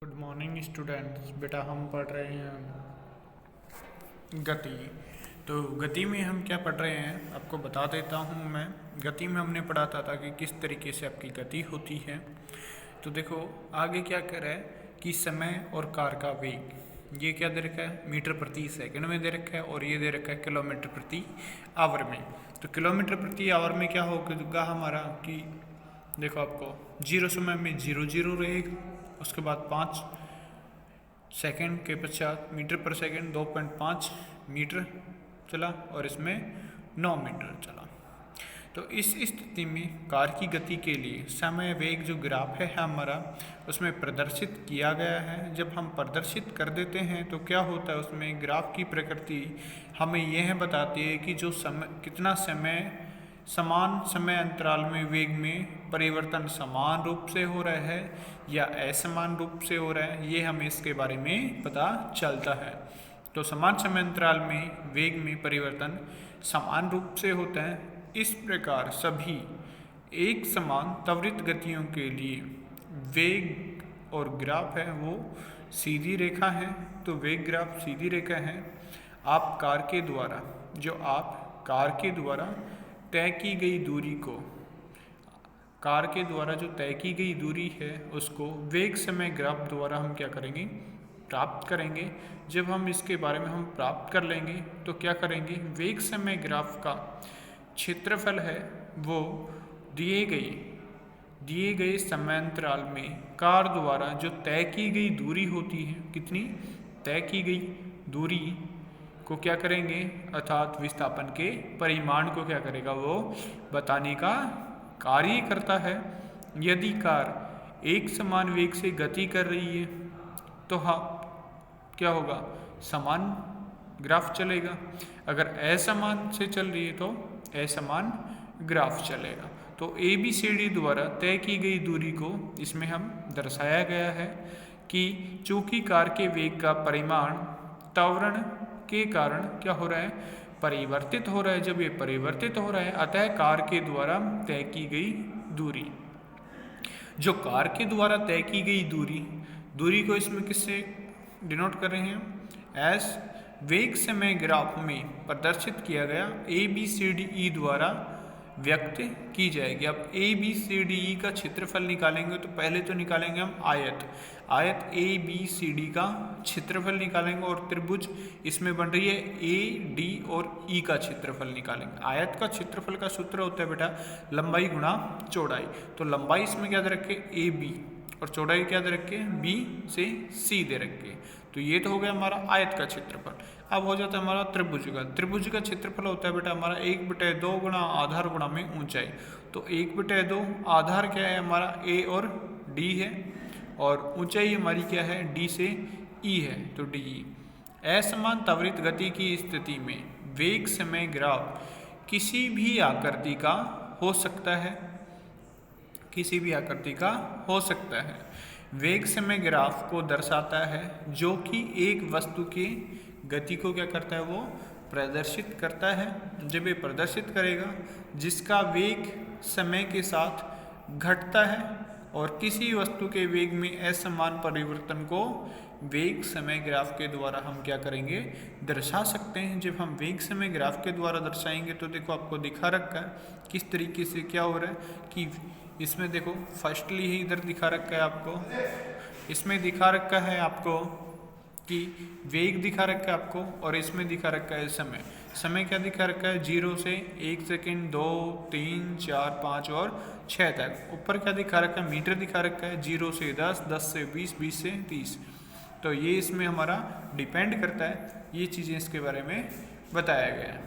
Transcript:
Good morning students. बेटा हम पढ़ रहे हैं गति। तो गति में हम क्या पढ़ रहे हैं आपको बता देता हूँ मैं। गति में हमने पढ़ा था कि किस तरीके से आपकी गति होती है। तो देखो आगे क्या कह रहा है कि समय और कार का वेग, ये क्या दे रखा है मीटर प्रति सेकंड में दे रखा है और ये दे रखा है किलोमीटर प्रति आवर में। तो किलोमीटर प्रति आवर में क्या होगा हमारा कि देखो आपको 0 समय में 0 0 रहेगा, उसके बाद 5 सेकंड के पश्चात मीटर पर सेकंड 2.5 मीटर चला और इसमें 9 मीटर चला। तो इस स्थिति में कार की गति के लिए समय वेग जो ग्राफ है हमारा उसमें प्रदर्शित किया गया है। जब हम प्रदर्शित कर देते हैं तो क्या होता है, उसमें ग्राफ की प्रकृति हमें यह बताती है कि जो समय कितना समय समान समय अंतराल में वेग में परिवर्तन समान रूप से हो रहा है या असमान रूप से हो रहा है, ये हमें इसके बारे में पता चलता है। तो समान समय अंतराल में वेग में परिवर्तन समान रूप से होता है। इस प्रकार सभी एक समान त्वरित गतियों के लिए वेग और ग्राफ है वो सीधी रेखा है। तो वेग ग्राफ सीधी रेखा है। आप कार के द्वारा तय की गई दूरी को, कार के द्वारा जो तय की गई दूरी है उसको वेग समय ग्राफ द्वारा हम क्या करेंगे, प्राप्त करेंगे। जब हम इसके बारे में हम प्राप्त कर लेंगे तो क्या करेंगे, वेग समय ग्राफ का क्षेत्रफल है वो दिए गए समयांतराल में कार द्वारा जो तय की गई दूरी होती है, कितनी तय की गई दूरी को क्या करेंगे, अर्थात विस्थापन के परिमाण को क्या करेगा, वो बताने का कार्य करता है। यदि कार एक समान वेग से गति कर रही है तो हाँ क्या होगा, समान ग्राफ चलेगा। अगर असमान से चल रही है तो असमान ग्राफ चलेगा। तो ABCD द्वारा तय की गई दूरी को इसमें हम दर्शाया गया है कि चूंकि कार के वेग का परिमाण त्वरण के कारण क्या हो रहा है, परिवर्तित हो रहा है। जब ये परिवर्तित हो रहा है अतः कार के द्वारा तय की गई दूरी, जो कार के द्वारा तय की गई दूरी को इसमें किससे डिनोट कर रहे हैं, एस वेग समय ग्राफ में प्रदर्शित किया गया ABCDE द्वारा व्यक्त की जाएगी। अब ABCDE का क्षेत्रफल निकालेंगे तो पहले तो निकालेंगे हम आयत ABCD का क्षेत्रफल निकालेंगे और त्रिभुज इसमें बन रही है AD और E का क्षेत्रफल निकालेंगे। आयत का क्षेत्रफल का सूत्र होता है बेटा लंबाई गुणा चौड़ाई। तो लंबाई इसमें क्या दे रखे, AB, और चौड़ाई क्या दे रखे, B से C दे रखे। तो ये तो हो गया हमारा आयत का क्षेत्रफल। अब हो जाता है हमारा त्रिभुज का क्षेत्रफल होता है बेटा हमारा 1/2 गुणा आधार गुणा में ऊंचाई। तो 1/2 आधार क्या है हमारा A और D है और ऊंचाई हमारी क्या है, D से E है, तो DE। असमान त्वरित गति की स्थिति में वेग समय ग्राफ किसी भी आकृति का हो सकता है। वेग समय ग्राफ को दर्शाता है जो कि एक वस्तु की गति को क्या करता है, वो प्रदर्शित करता है। जब ये प्रदर्शित करेगा जिसका वेग समय के साथ घटता है और किसी वस्तु के वेग में असमान परिवर्तन को वेग समय ग्राफ के द्वारा हम क्या करेंगे, दर्शा सकते हैं। जब हम वेग समय ग्राफ के द्वारा दर्शाएंगे तो देखो आपको दिखा रखा है किस तरीके से क्या हो रहा है कि इसमें देखो फर्स्टली ही इधर दिखा रखा है आपको, इसमें दिखा रखा है आपको कि वेग दिखा रखा है आपको और इसमें दिखा रखा है समय क्या दिखा रखा है, 0 से 1 सेकेंड 2 3 4 5 और 6 तक। ऊपर क्या दिखा रखा है, मीटर दिखा रखा है 0 से 10 10 से 20 20 से 30। तो ये इसमें हमारा डिपेंड करता है, ये चीज़ें इसके बारे में बताया गया है।